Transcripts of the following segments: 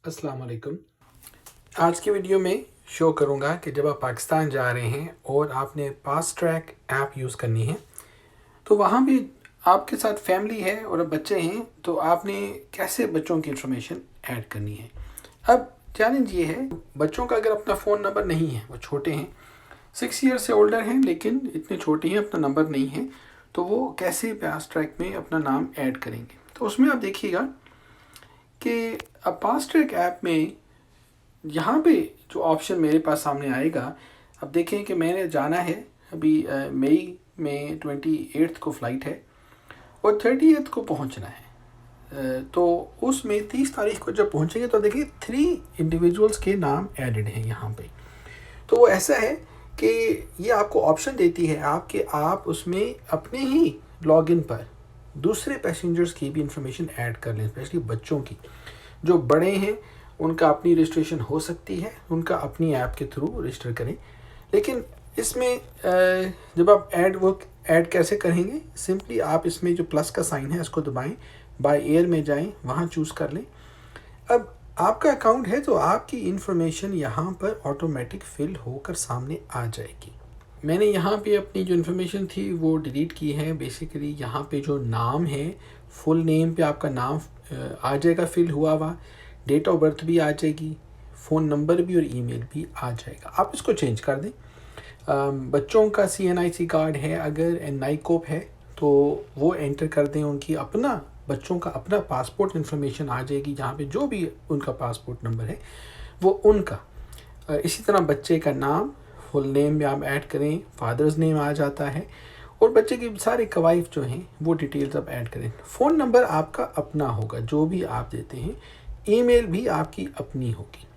अस्सलाम वालेकुम। आज की वीडियो में शो करूँगा कि जब आप पाकिस्तान जा रहे हैं और आपने फास्ट ट्रैक ऐप यूज़ करनी है, तो वहाँ भी आपके साथ फैमिली है और बच्चे हैं, तो आपने कैसे बच्चों की इंफॉर्मेशन ऐड करनी है। अब चैलेंज ये है, बच्चों का अगर अपना फ़ोन नंबर नहीं है, वो छोटे हैं, 6 ईयर से ओल्डर हैं लेकिन इतने छोटे हैं, अपना नंबर नहीं है, तो वो कैसे फास्ट ट्रैक में अपना नाम ऐड करेंगे। तो उसमें आप देखिएगा कि अब फास्ट ट्रैक ऐप में यहाँ पे जो ऑप्शन मेरे पास सामने आएगा, अब देखें कि मैंने जाना है अभी मई में 28 को फ़्लाइट है और 30th को पहुँचना है। तो उसमें 30 तारीख को जब पहुँचेंगे तो देखिए 3 इंडिविजुअल्स के नाम एडेड हैं यहाँ पे। तो वो ऐसा है कि ये आपको ऑप्शन देती है आप उसमें अपने ही लॉगिन पर दूसरे पैसेंजर्स की भी इंफॉर्मेशन ऐड कर लें, स्पेशली बच्चों की। जो बड़े हैं उनका अपनी रजिस्ट्रेशन हो सकती है, उनका अपनी ऐप के थ्रू रजिस्टर करें। लेकिन इसमें जब आप ऐड कैसे करेंगे, सिंपली आप इसमें जो प्लस का साइन है इसको दबाएं, बाय एयर में जाएं, वहाँ चूज़ कर लें। अब आपका अकाउंट है तो आपकी इन्फॉर्मेशन यहाँ पर ऑटोमेटिक फिल होकर सामने आ जाएगी। मैंने यहाँ पे अपनी जो इन्फॉर्मेशन थी वो डिलीट की है। बेसिकली यहाँ पे जो नाम है, फुल नेम पे आपका नाम आ जाएगा फिल हुआ हुआ, डेट ऑफ बर्थ भी आ जाएगी, फ़ोन नंबर भी और ईमेल भी आ जाएगा। आप इसको चेंज कर दें। बच्चों का CNIC कार्ड है, अगर NICOP है तो वो एंटर कर दें। उनकी अपना बच्चों का अपना पासपोर्ट इन्फॉर्मेशन आ जाएगी, जहाँ पे जो भी उनका पासपोर्ट नंबर है वो उनका। इसी तरह बच्चे का नाम, फुल नेम में आप ऐड करें, फादर्स नेम आ जाता है और बच्चे की सारे कवाइफ जो हैं वो डिटेल्स आप ऐड करें। फ़ोन नंबर आपका अपना होगा जो भी आप देते हैं, ईमेल भी आपकी अपनी होगी।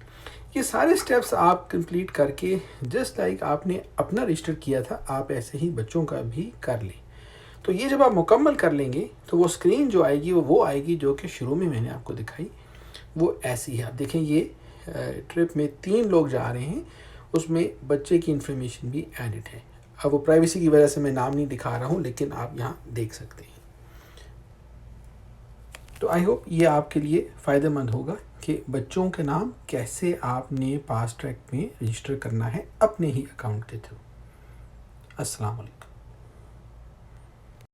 ये सारे स्टेप्स आप कंप्लीट करके जस्ट लाइक आपने अपना रजिस्टर किया था, आप ऐसे ही बच्चों का भी कर लें। तो ये जब आप मुकम्मल कर लेंगे तो वो स्क्रीन जो आएगी वो आएगी जो कि शुरू में मैंने आपको दिखाई, वो ऐसी है। आप देखें ये ट्रिप में 3 लोग जा रहे हैं, उसमें बच्चे की इन्फॉर्मेशन भी एडिड है। अब वो प्राइवेसी की वजह से मैं नाम नहीं दिखा रहा हूँ, लेकिन आप यहाँ देख सकते हैं। तो आई होप ये आपके लिए फ़ायदेमंद होगा कि बच्चों के नाम कैसे आपने फास्ट ट्रैक में रजिस्टर करना है अपने ही अकाउंट के थ्रू। अस्सलाम वालेकुम।